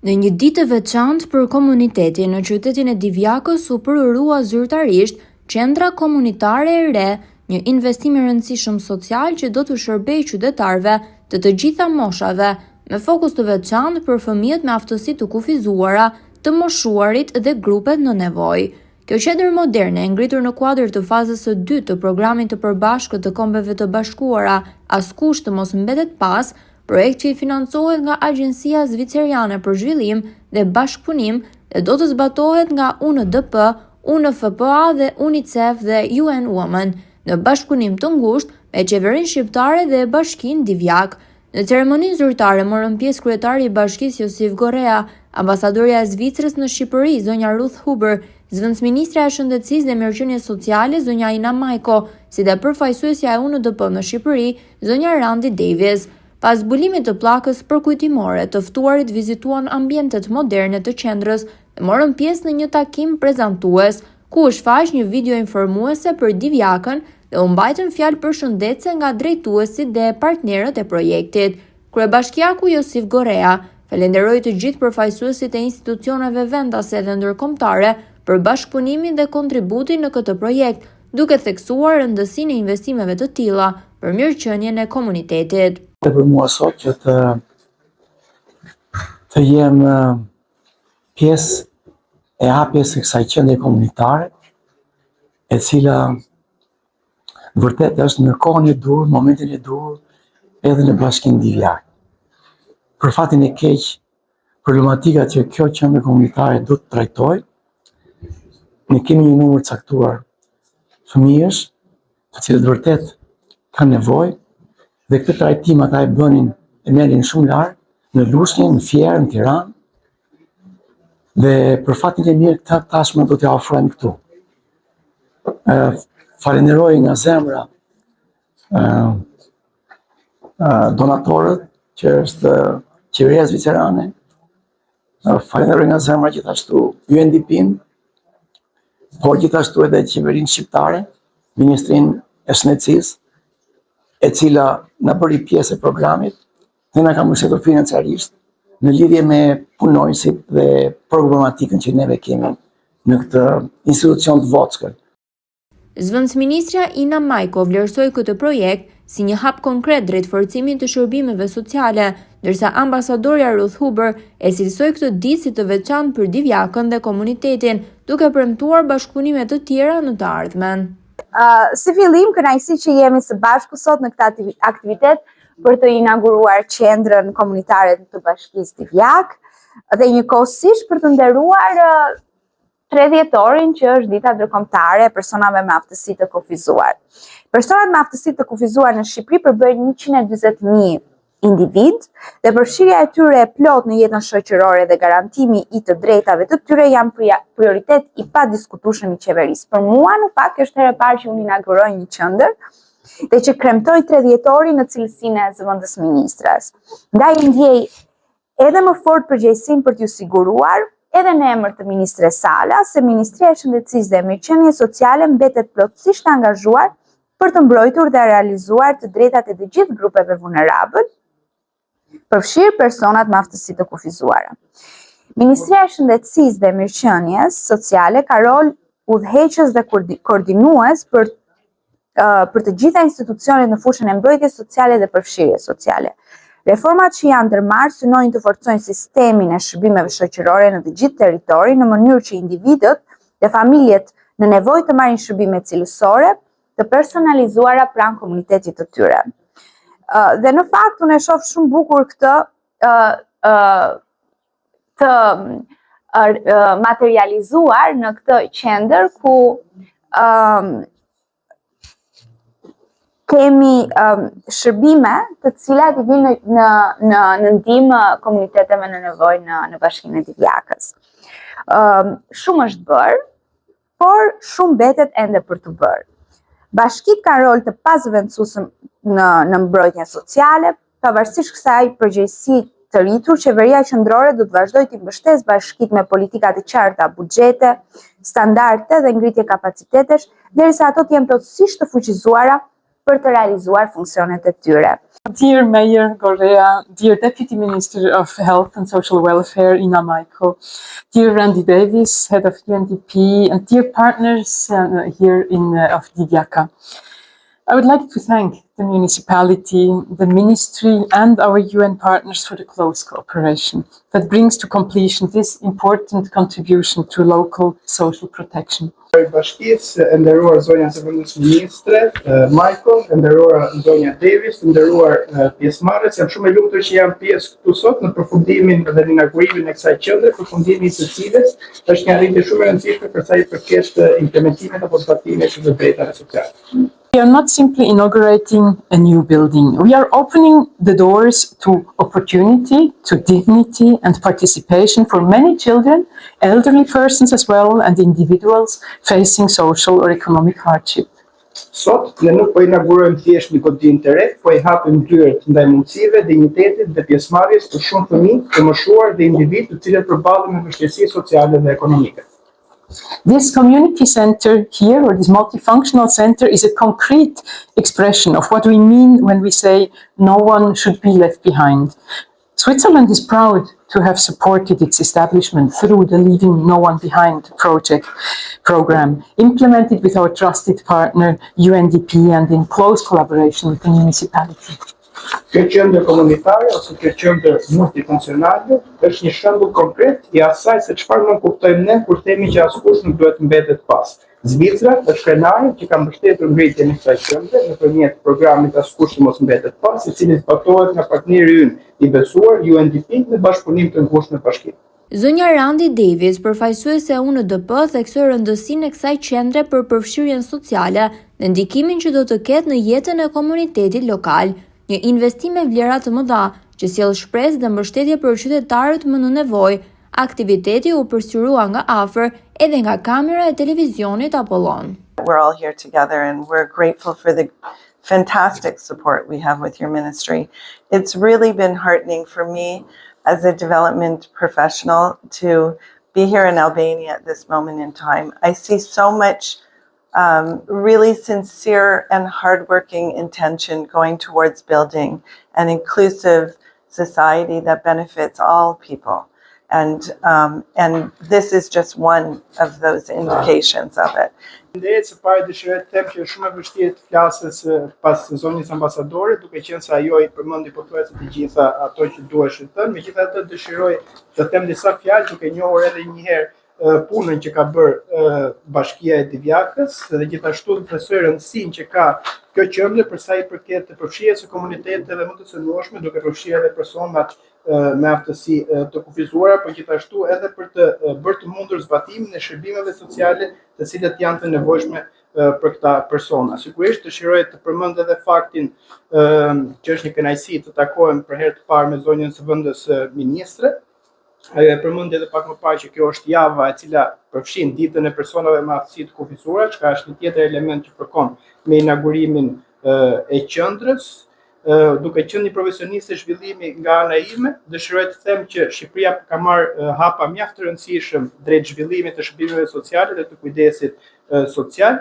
Në një ditë të veçantë për komunitetin në qytetin e Divjakës u përërua zyrtarisht qendra komunitare e re, një investim i rëndësishëm social që do të shërbejë qytetarëve të gjitha moshave, me fokus të veçantë për fëmijët me aftësi të kufizuara, të moshuarit dhe grupet në nevojë. Kjo qendër moderne, ngritur në kuadër të fazës së dytë të programit të përbashkët të Kombeve të Bashkuara, askush të mos mbetet pas, projekt që i financohet nga Agjencia Zviceriane për Zhvillim dhe Bashkëpunim dhe do të zbatohet nga UNDP, UNFPA dhe UNICEF dhe UN Women, në bashkëpunim të ngushtë me qeverinë shqiptare dhe Bashkinë Divjak. Në ceremoninë zyrtare morën pjesë kryetari i Bashkisë Josif Gorea, ambasadorja e Zvicrës në Shqipëri zonja Ruth Huber, zëvendësministra e Shëndetësisë dhe Mirëqenies Sociale zonja Ina Majko, si dhe përfaqësuesja e UNDP në Shqipëri zonja Randi Davis. Pas zbulimit të pllakës përkujtimore, të ftuarit vizituan ambientet moderne të qendrës dhe morën pjesë në një takim prezantues, ku u shfaq një video informuese për Divjakën dhe u mbajtën fjalë përshëndetëse nga drejtuesit dhe partnerët e projektit. Kryebashkiaku Josif Gorea falenderoi të gjithë përfaqësuesit e institucioneve vendase dhe ndërkombëtare për bashkëpunimin dhe kontributin në këtë projekt, duke theksuar rëndësinë e investimeve të tilla për mirëqenien e komunitetit. Për mua sot që të jem pjesë e hapjes së kësaj qendre komunitare, e cila vërtet është në kohën e dur, momentin e dur, edhe në Bashkinë Divjak. Për fatin e keq, problematikat që kjo qendër komunitare do të trajtojë, ne kemi një numër caktuar fëmijësh, të cilët vërtet kanë nevojë, dhe këtë trajtim ata e merrin shumë larg, në Lushnjë, në Fier, në Tiranë. Dhe për fatin e mirë këtë tashmë do t'ja ofrojmë këtu. Falenderoj nga zemra donatorët, që është Qeveria Zvicerane. Falenderoj nga zemra gjithashtu UNDP-n, por gjithashtu edhe Qeverinë Shqiptare, Ministrinë e Shëndetësisë, e cila na bëri pjesë e programit dhe na ka mbështetur financiarisht në lidhje me punonjësit dhe problematikën që neve kemi në këtë institucion të vockët. Zëvendësministra Ina Majko vlerësoi këtë projekt si një hap konkret drejt forcimit të shërbimeve sociale, ndërsa ambasadorja Ruth Huber e cilësoi këtë ditë si të veçantë për Divjakën dhe komunitetin, duke premtuar bashkëpunime të tjera në të ardhmen. Si fillim, kënaqësi që jemi së bashku sot në këtë aktivitet për të inauguruar qendrën komunitare të Bashkisë Divjak dhe njëkohësisht për të nderuar 30-orin që është dita ndërkombëtare e personave me aftësi të kufizuar. Personat me aftësi të kufizuar në Shqipëri përbëjnë 140.000 individ dhe përfshirja e tyre e plot në jetën shoqërore dhe garantimi i të drejtave të tyre janë prioritet i padiskutueshëm i qeverisë. Për mua, në fakt, është herë e parë që unë inauguroj një qendër dhe që kremtoj 30-orin në cilësinë e zëvendësministres. Ndaj ndjej edhe më fort përgjegjësinë për t'ju siguruar, edhe në emër të ministres Sala, se Ministria e Shëndetësisë dhe Mirëqenies Sociale mbetet plotësisht angazhuar për të mbrojtur dhe realizuar të drejtat e të gjithë grupeve vulnerabël, përfshirë personat me aftësi të kufizuara. Ministria e Shëndetësisë dhe Mirëqenies Sociale ka rol udhëheqës dhe koordinues për të gjitha institucionet në fushën e mbrojtjes sociale dhe përfshirjes sociale. Reformat që janë ndërmarrë synojnë të forcojnë sistemin e shërbimeve shoqërore në të gjithë territorin në mënyrë që individët dhe familjet në nevojë të marrin shërbime cilësore të personalizuara pranë komunitetit të tyre. Dhe në fakt unë e shoh shumë bukur këtë të materializuar në këtë qendër ku kemi shërbime të cilat i vinë në ndihmë komuniteteve në nevojë në Bashkinë e Divjakës. Shumë është bërë, por shumë mbetet ende për të bërë. Bashkitë kanë rol të pazëvendësueshëm në mbrojtjen sociale, pavarësisht kësaj përgjegjësi të rritur, qeveria qendrore do të vazhdojë të mbështesë bashkitë me politika të qarta, buxhete, standarde dhe ngritje kapacitetesh, derisa ato të jenë plotësisht të fuqizuara për të realizuar funksionet e tyre. Dear Mayor Gorea, dear Deputy Minister of Health and Social Welfare, Ina Maiko, dear Randy Davis, Head of UNDP, and dear partners here of Divyaka. I would like to thank the municipality, the ministry, and our UN partners for the close cooperation that brings to completion this important contribution to local social protection. Bashkisë, nderuar zonja Zëvendës Ministre, Michael, nderuar zonja Davis, nderuar pjesëmarrës, jam shumë e lumtur që jam pjesë këtu sot në përfundimin dhe në inaugurimin e kësaj qendre, përfundimi i së cilës është një arritje shumë e rëndësishme për sa i përket implementimit apo zbatimit të drejtave sociale. We are not simply inaugurating a new building. We are opening the doors to opportunity, to dignity and participation for many children, elderly persons as well, and individuals facing social or economic hardship. Sot, ne nuk po inaugurojmë thjesht një kontinent të re, po i hapim dyert ndaj mundësive, dinjitetit dhe pjesëmarrjes për shumë fëmijë, të moshuar dhe individ të cilët përballen me vështirësi sociale dhe ekonomike. This community center here, or this multifunctional center, is a concrete expression of what we mean when we say no one should be left behind. Switzerland is proud to have supported its establishment through the Leaving No One Behind program, implemented with our trusted partner UNDP and in close collaboration with the municipality. Kjo qendër komunitare ose kjo qendër multifunksionale është një shembull konkret i asaj se çfarë nuk kuptojmë ne kur themi që askush nuk duhet mbetet pas. Zvicra është krenari që ka mbështetur ngritjen e kësaj qendre nëpërmjet programit Askush mos mbetet pas, i cili zbatohet nga partneri ynë i besuar UNDP në bashkëpunim të ngushtë me bashkimin. Zonja Randy Davis, përfaqësuese e UNDP, theksoi rëndësinë e kësaj qendre për përfshirjen sociale dhe ndikimin që do të ketë në jetën e komunitetit lokal, një investim me vlera të mëdha që sjell shpresë dhe mbështetje për qytetarët më në nevojë. Aktiviteti u përsyrua nga afër edhe nga kamera e televizionit Apollon. We're all here together and we're grateful for the fantastic support we have with your ministry. It's really been heartening for me as a development professional to be here in Albania at this moment in time. I see so much really sincere and hardworking intention going towards building an inclusive society that benefits all people. And this is just one of those indications of it. Ndërsa së pari dëshiroj të them që është shumë e vështirë të flasësh pas zonjës ambasadore, duke qenë se ajo i përmendi pothuajse të gjitha ato që duhesh të thënë, megjithatë dëshiroj të them disa fjalë duke njohur edhe një herë punën që ka bërë Bashkia e Divjakës dhe gjithashtu të besoj rëndësinë që ka kjo qendër për sa i përket të përfshirjes së komuniteteve më të cënueshme, duke përfshirë edhe personat me aftësi të kufizuara, por gjithashtu edhe për të bërë të mundur zbatimin e shërbimeve sociale të cilët janë të nevojshme për këta persona. Sigurisht dëshiroj të përmend edhe faktin që është një kënaqësi të takohem për herë të parë me zonjën Zëvendës Ministre. Ajo e përmendi edhe pak më parë që kjo është java e cila përfshin ditën e personave me aftësi të kufizuara, që është një tjetër element që përkon me inaugurimin e qendrës. Duke qenë një profesionist e zhvillimi nga ana ime, dëshiroj të them që Shqipëria ka marrë hapa mjaft të rëndësishëm drejt zhvillimit të shërbimeve sociale dhe të kujdesit social.